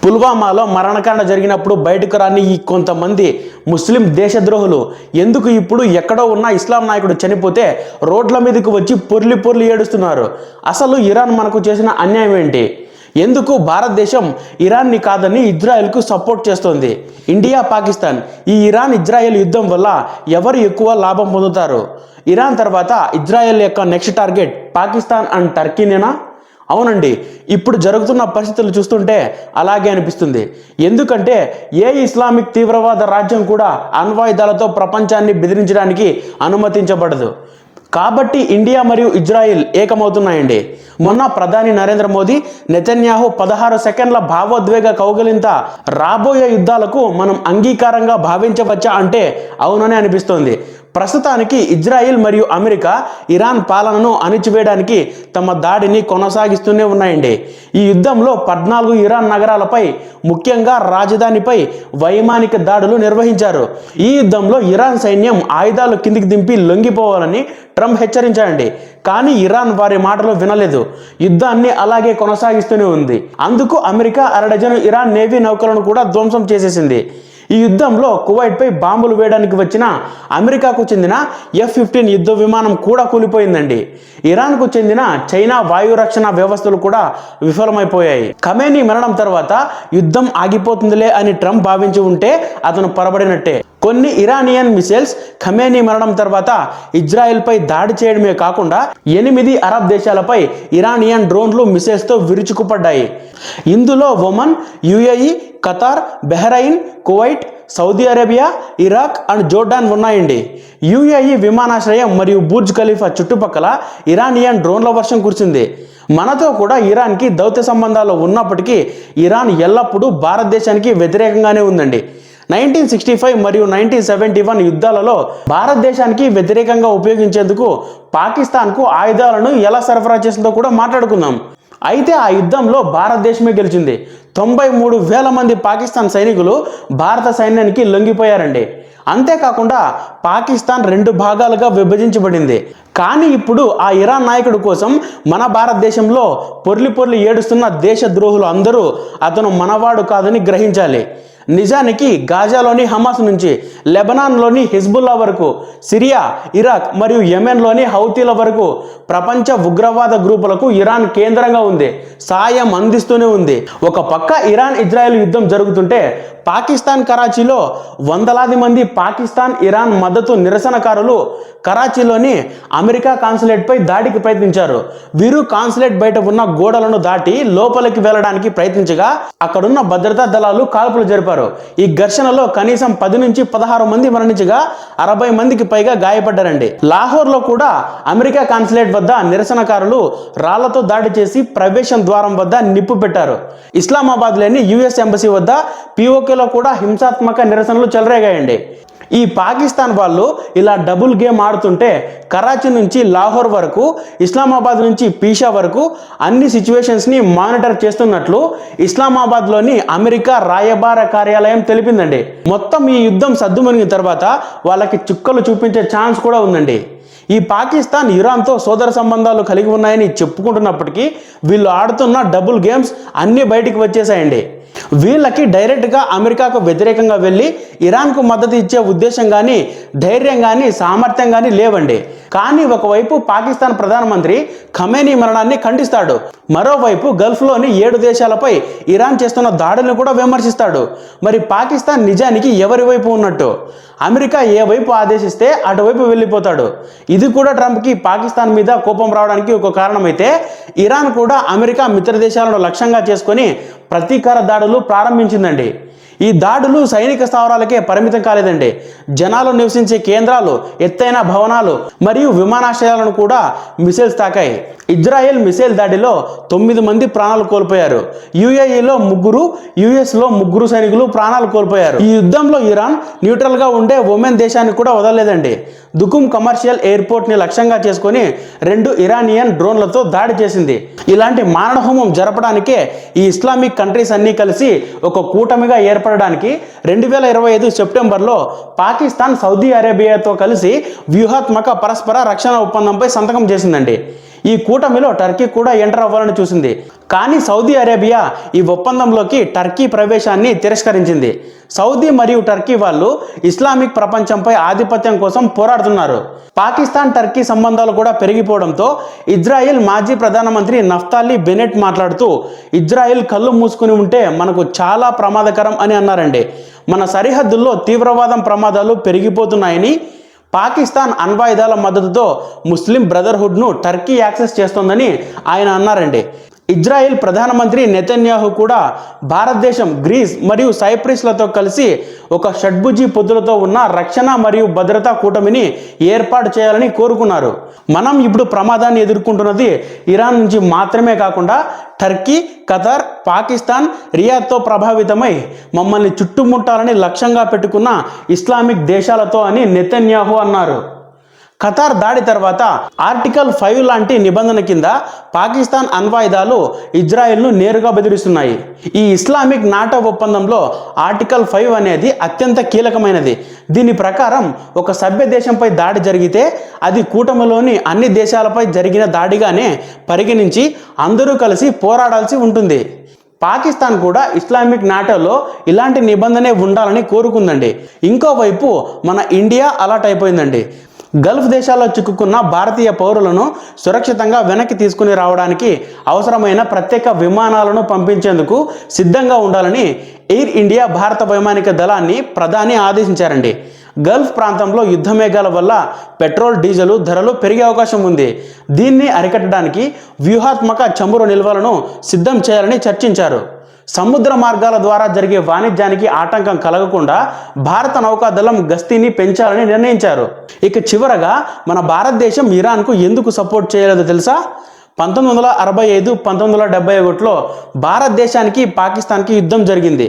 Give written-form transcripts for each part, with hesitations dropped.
పుల్వామాలో మరణకాండ జరిగినప్పుడు బయటకు రాని ఈ కొంతమంది ముస్లిం దేశద్రోహులు ఎందుకు ఇప్పుడు ఎక్కడో ఉన్న ఇస్లాం నాయకుడు చనిపోతే రోడ్ల మీదకు వచ్చి పొర్లి పొర్లి ఏడుస్తున్నారు? అసలు ఇరాన్ మనకు చేసిన అన్యాయం ఏంటి? ఎందుకు భారతదేశం ఇరాన్ని కాదని ఇజ్రాయెల్కు సపోర్ట్ చేస్తోంది? ఇండియా పాకిస్తాన్ ఈ ఇరాన్ ఇజ్రాయెల్ యుద్ధం వల్ల ఎవరు ఎక్కువ లాభం పొందుతారు? ఇరాన్ తర్వాత ఇజ్రాయెల్ యొక్క నెక్స్ట్ టార్గెట్ పాకిస్తాన్ అండ్ టర్కీనేనా? అవునండి, ఇప్పుడు జరుగుతున్న పరిస్థితులు చూస్తుంటే అలాగే అనిపిస్తుంది. ఎందుకంటే ఏ ఇస్లామిక్ తీవ్రవాద రాజ్యం కూడా అణ్వాయుధాలతో ప్రపంచాన్ని బెదిరించడానికి అనుమతించబడదు. కాబట్టి ఇండియా మరియు ఇజ్రాయిల్ ఏకమవుతున్నాయండి. మొన్న ప్రధాని నరేంద్ర మోదీ నెతన్యాహు 16 సెకండ్ల భావోద్వేగ కౌగిలింత రాబోయే యుద్ధాలకు మనం అంగీకారంగా భావించవచ్చా అంటే అవుననే అనిపిస్తోంది. ప్రస్తుతానికి ఇజ్రాయిల్ మరియు అమెరికా ఇరాన్ పాలనను అణిచివేయడానికి తమ దాడిని కొనసాగిస్తూనే ఉన్నాయండి. ఈ యుద్ధంలో 14 ఇరాన్ నగరాలపై, ముఖ్యంగా రాజధానిపై వైమానిక దాడులు నిర్వహించారు. ఈ యుద్ధంలో ఇరాన్ సైన్యం ఆయుధాలు కిందికి దింపి లొంగిపోవాలని ట్రంప్ హెచ్చరించారండి. కానీ ఇరాన్ వారి మాటలు వినలేదు. యుద్ధాన్ని అలాగే కొనసాగిస్తూనే ఉంది. అందుకు అమెరికా అరడజను ఇరాన్ నేవీ నౌకలను కూడా ధ్వంసం చేసేసింది. ఈ యుద్ధంలో కువైట్పై బాంబులు వేయడానికి వచ్చిన అమెరికాకు చెందిన F-15 యుద్ధ విమానం కూడా కూలిపోయిందండి. ఇరాన్కు చెందిన చైనా వాయు రక్షణ వ్యవస్థలు కూడా విఫలమైపోయాయి. ఖమేనీ మరణం తర్వాత యుద్ధం ఆగిపోతుందిలే అని ట్రంప్ భావించి ఉంటే అతను పొరబడినట్టే. కొన్ని ఇరానియన్ మిసైల్స్ ఖమేనీ మరణం తర్వాత ఇజ్రాయెల్పై దాడి చేయడమే కాకుండా 8 అరబ్ దేశాలపై ఇరానియన్ డ్రోన్లు మిసైల్స్తో విరుచుకుపడ్డాయి. ఇందులో Oman, UAE, Qatar, Bahrain, Kuwait, Saudi Arabia, Iraq and Jordan ఉన్నాయండి. UAE విమానాశ్రయం మరియు బుర్జ్ ఖలీఫా చుట్టుపక్కల ఇరానియన్ డ్రోన్ల వర్షం కురిసింది. మనతో కూడా ఇరాన్కి దౌత్య సంబంధాలు ఉన్నప్పటికీ ఇరాన్ ఎల్లప్పుడూ భారతదేశానికి వ్యతిరేకంగానే ఉందండి. 1965 మరియు 1971 యుద్ధాలలో భారతదేశానికి వ్యతిరేకంగా ఉపయోగించేందుకు పాకిస్తాన్కు ఆయుధాలను ఎలా సరఫరా చేసిందో కూడా మాట్లాడుకుందాం. అయితే ఆ యుద్ధంలో భారతదేశమే గెలిచింది. 93,000 మంది పాకిస్తాన్ సైనికులు భారత సైన్యానికి లొంగిపోయారండి. అంతేకాకుండా పాకిస్తాన్ 2 భాగాలుగా విభజించబడింది. కానీ ఇప్పుడు ఆ ఇరాన్ నాయకుడి కోసం మన భారతదేశంలో పొర్లి పొర్లి ఏడుస్తున్న దేశద్రోహులు అందరూ అతను మనవాడు కాదని గ్రహించాలి. నిజానికి గాజాలోని హమాస్ నుంచి లెబనాన్లోని హిజ్బుల్లా వరకు, సిరియా, ఇరాక్ మరియు యెమెన్లోని హౌతీల వరకు ప్రపంచ ఉగ్రవాద గ్రూపులకు ఇరాన్ కేంద్రంగా ఉంది. సాయం అందిస్తూనే ఉంది. ఒక పక్క ఇరాన్ ఇజ్రాయెల్ యుద్ధం జరుగుతుంటే పాకిస్తాన్ కరాచీలో వందలాది మంది పాకిస్తాన్ ఇరాన్ మద్దతు నిరసనకారులు కరాచీలోని అమెరికా కాన్సులేట్పై దాడికి ప్రయత్నించారు. వీరు కాన్సులేట్ బయట ఉన్న గోడలను దాటి లోపలికి వెళ్ళడానికి ప్రయత్నించగా అక్కడున్న భద్రతా దళాలు కాల్పులు జరిపారు. ఈ ఘర్షణలో కనీసం 10 నుంచి 16 మంది మరణించగా 60 మందికి పైగా గాయపడ్డారండి. లాహోర్లో కూడా అమెరికా కాన్సులేట్ వద్ద నిరసనకారులు రాళ్లతో దాడి చేసి ప్రవేశం ద్వారం వద్ద నిప్పు పెట్టారు. ఇస్లామాబాద్లోని US ఎంబసీ వద్ద POKలో కూడా హింసాత్మక నిరసనలు చెలరేగాయండి. ఈ పాకిస్తాన్ వాళ్ళు ఇలా డబుల్ గేమ్ ఆడుతుంటే కరాచీ నుంచి లాహోర్ వరకు, ఇస్లామాబాద్ నుంచి పీషా వరకు అన్ని సిచ్యువేషన్స్ని మానిటర్ చేస్తున్నట్లు ఇస్లామాబాద్లోని అమెరికా రాయబార కార్యాలయం తెలిపిందండి. మొత్తం ఈ యుద్ధం సద్దుమణిగిన తర్వాత వాళ్ళకి చుక్కలు చూపించే ఛాన్స్ కూడా ఉందండి. ఈ పాకిస్తాన్ ఇరాన్తో సోదర సంబంధాలు కలిగి ఉన్నాయని చెప్పుకుంటున్నప్పటికీ వీళ్ళు ఆడుతున్న డబుల్ గేమ్స్ అన్నీ బయటికి వచ్చేసాయండి. వీళ్ళకి డైరెక్ట్గా అమెరికాకు వ్యతిరేకంగా వెళ్ళి ఇరాన్కు మద్దతు ఇచ్చే ఉద్దేశం కానీ, ధైర్యం కానీ, సామర్థ్యం కానీ లేవండి. కానీ ఒకవైపు పాకిస్తాన్ ప్రధానమంత్రి ఖమేనీ మరణాన్ని ఖండిస్తాడు. మరోవైపు గల్ఫ్లోని 7 దేశాలపై ఇరాన్ చేస్తున్న దాడులను కూడా విమర్శిస్తాడు. మరి పాకిస్తాన్ నిజానికి ఎవరి వైపు ఉన్నట్టు? అమెరికా ఏ వైపు ఆదేశిస్తే అటువైపు వెళ్ళిపోతాడు. ఇది కూడా ట్రంప్కి పాకిస్తాన్ మీద కోపం రావడానికి ఒక కారణమైతే ఇరాన్ కూడా అమెరికా మిత్ర దేశాలను లక్ష్యంగా చేసుకొని ప్రతీకార దాడులు ప్రారంభించిందండి. ఈ దాడులు సైనిక స్థావరాలకే పరిమితం కాలేదండి. జనాలు నివసించే కేంద్రాలు, ఎత్తైన భవనాలు మరియు విమానాశ్రయాలను కూడా మిసైల్స్ తాకాయి. ఇజ్రాయెల్ మిసైల్ దాడిలో 9 మంది ప్రాణాలు కోల్పోయారు. UAEలో 3, USలో 3 సైనికులు ప్రాణాలు కోల్పోయారు. ఈ యుద్ధంలో ఇరాన్ న్యూట్రల్గా ఉండే ఒమెన్ దేశాన్ని కూడా వదలలేదండి. దుకుమ్ కమర్షియల్ ఎయిర్పోర్ట్ని లక్ష్యంగా చేసుకొని 2 ఇరానియన్ డ్రోన్లతో దాడి చేసింది. ఇలాంటి మారణహోమం జరపడానికే ఈ ఇస్లామిక్ కంట్రీస్ అన్నీ కలిసి ఒక కూటమిగా ఏర్పడడానికి 2025 సెప్టెంబర్లో పాకిస్తాన్ సౌదీ అరేబియాతో కలిసి వ్యూహాత్మక పరస్పర రక్షణ ఒప్పందంపై సంతకం చేసిందండి. ఈ కూటమిలో టర్కీ కూడా ఎంటర్ అవ్వాలని చూసింది. కానీ సౌదీ అరేబియా ఈ ఒప్పందంలోకి టర్కీ ప్రవేశాన్ని తిరస్కరించింది. సౌదీ మరియు టర్కీ వాళ్ళు ఇస్లామిక్ ప్రపంచంపై ఆధిపత్యం కోసం పోరాడుతున్నారు. పాకిస్తాన్ టర్కీ సంబంధాలు కూడా పెరిగిపోవడంతో ఇజ్రాయెల్ మాజీ ప్రధానమంత్రి నఫ్తాలి బెనెట్ మాట్లాడుతూ ఇజ్రాయెల్ కళ్ళు మూసుకుని ఉంటే మనకు చాలా ప్రమాదకరం అని అన్నారండి. మన సరిహద్దుల్లో తీవ్రవాదం ప్రమాదాలు పెరిగిపోతున్నాయని, పాకిస్తాన్ అణ్వాయుధాల మద్దతుతో ముస్లిం బ్రదర్హుడ్ను టర్కీ యాక్సెస్ చేస్తోందని ఆయన అన్నారండి. ఇజ్రాయెల్ ప్రధానమంత్రి నెతన్యాహు కూడా భారతదేశం, గ్రీస్ మరియు సైప్రస్లతో కలిసి ఒక షడ్భుజీ పొద్దులతో ఉన్న రక్షణ మరియు భద్రతా కూటమిని ఏర్పాటు చేయాలని కోరుకున్నారు. మనం ఇప్పుడు ప్రమాదాన్ని ఎదుర్కొంటున్నది ఇరాన్ నుంచి మాత్రమే కాకుండా టర్కీ, ఖతార్, పాకిస్తాన్, రియాద్తో ప్రభావితమై మమ్మల్ని చుట్టుముట్టాలని లక్ష్యంగా పెట్టుకున్న ఇస్లామిక్ దేశాలతో అని నెతన్యాహు అన్నారు. ఖతార్ దాడి తర్వాత ఆర్టికల్ 5 లాంటి నిబంధన కింద పాకిస్తాన్ అణ్వాయుధాలు ఇజ్రాయెల్ను నేరుగా బెదిరిస్తున్నాయి. ఈ ఇస్లామిక్ నాటో ఒప్పందంలో ఆర్టికల్ 5 అనేది అత్యంత కీలకమైనది. దీని ప్రకారం ఒక సభ్య దేశంపై దాడి జరిగితే అది కూటమిలోని అన్ని దేశాలపై జరిగిన దాడిగానే పరిగణించి అందరూ కలిసి పోరాడాల్సి ఉంటుంది. పాకిస్తాన్ కూడా ఇస్లామిక్ నాటోలో ఇలాంటి నిబంధనే ఉండాలని కోరుకుందండి. ఇంకోవైపు మన ఇండియా అలర్ట్ అయిపోయిందండి. గల్ఫ్ దేశాల్లో చిక్కుకున్న భారతీయ పౌరులను సురక్షితంగా వెనక్కి తీసుకుని రావడానికి అవసరమైన ప్రత్యేక విమానాలను పంపించేందుకు సిద్ధంగా ఉండాలని ఎయిర్ ఇండియా భారత వైమానిక దళాన్ని ప్రధాని ఆదేశించారండి. గల్ఫ్ ప్రాంతంలో యుద్ధ మేఘాల వల్ల పెట్రోల్, డీజిల్ ధరలు పెరిగే అవకాశం ఉంది. దీన్ని అరికట్టడానికి వ్యూహాత్మక చమురు నిల్వలను సిద్ధం చేయాలని చర్చించారు. సముద్ర మార్గాల ద్వారా జరిగే వాణిజ్యానికి ఆటంకం కలగకుండా భారత నౌకాదళం గస్తీని పెంచాలని నిర్ణయించారు. ఇక చివరగా మన భారతదేశం ఇరాన్కు ఎందుకు సపోర్ట్ చేయలేదో తెలుసా? 1965, 1971లో భారతదేశానికి, పాకిస్తాన్కి యుద్ధం జరిగింది.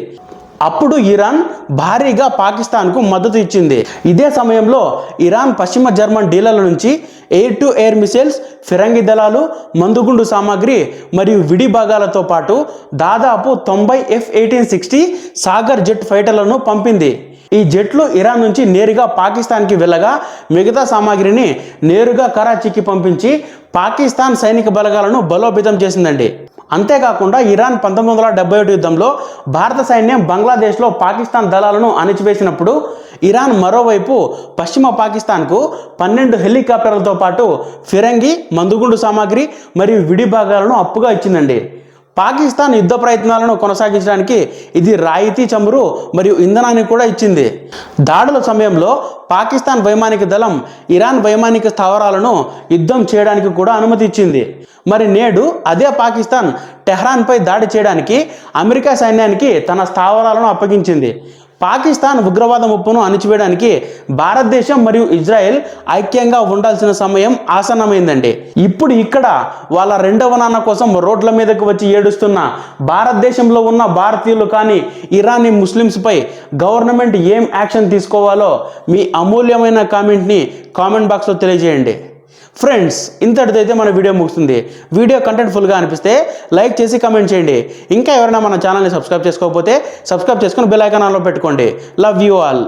అప్పుడు ఇరాన్ భారీగా పాకిస్తాన్కు మద్దతు ఇచ్చింది. ఇదే సమయంలో ఇరాన్ పశ్చిమ జర్మన్ డీలర్ల నుంచి ఎయిర్ టు ఎయిర్ మిసైల్స్, ఫిరంగి దళాలు, మందుగుండు సామాగ్రి మరియు విడి భాగాలతో పాటు దాదాపు 90 F-1860 సాగర్ జెట్ ఫైటర్లను పంపింది. ఈ జెట్లు ఇరాన్ నుంచి నేరుగా పాకిస్తాన్కి వెళ్ళగా మిగతా సామాగ్రిని నేరుగా కరాచీకి పంపించి పాకిస్తాన్ సైనిక బలగాలను బలోపేతం చేసిందండి. అంతేకాకుండా ఇరాన్ 1971 యుద్ధంలో భారత సైన్యం బంగ్లాదేశ్లో పాకిస్తాన్ దళాలను అణిచివేసినప్పుడు ఇరాన్ మరోవైపు పశ్చిమ పాకిస్తాన్కు 12 హెలికాప్టర్లతో పాటు ఫిరంగి, మందుగుండు సామాగ్రి మరియు విడి భాగాలను అప్పుగా ఇచ్చిందండి. పాకిస్తాన్ యుద్ధ ప్రయత్నాలను కొనసాగించడానికి ఇది రాయితీ చమురు మరియు ఇంధనాన్ని కూడా ఇచ్చింది. దాడుల సమయంలో పాకిస్తాన్ వైమానిక దళం ఇరాన్ వైమానిక స్థావరాలను యుద్ధం చేయడానికి కూడా అనుమతి ఇచ్చింది. మరి నేడు అదే పాకిస్తాన్ టెహ్రాన్పై దాడి చేయడానికి అమెరికా సైన్యానికి తన స్థావరాలను అప్పగించింది. పాకిస్తాన్ ఉగ్రవాద ముప్పును అణిచివేయడానికి భారతదేశం మరియు ఇజ్రాయెల్ ఐక్యంగా ఉండాల్సిన సమయం ఆసన్నమైందండి. ఇప్పుడు ఇక్కడ వాళ్ళ రెండవ నాన్న కోసం రోడ్ల మీదకు వచ్చి ఏడుస్తున్న భారతదేశంలో ఉన్న భారతీయులు కానీ ఇరానీ ముస్లిమ్స్పై గవర్నమెంట్ ఏం యాక్షన్ తీసుకోవాలో మీ అమూల్యమైన కామెంట్ని కామెంట్ బాక్స్లో తెలియజేయండి. ఫ్రెండ్స్, ఇంతటిదైతే మన వీడియో ముగుస్తుంది. వీడియో కంటెంట్ ఫుల్గా అనిపిస్తే లైక్ చేసి కామెంట్ చేయండి. ఇంకా ఎవరైనా మన ఛానల్ని సబ్స్క్రైబ్ చేసుకోకపోతే సబ్స్క్రైబ్ చేసుకుని బెల్ ఐకాన్ ఆన్లో పెట్టుకోండి. Love you all.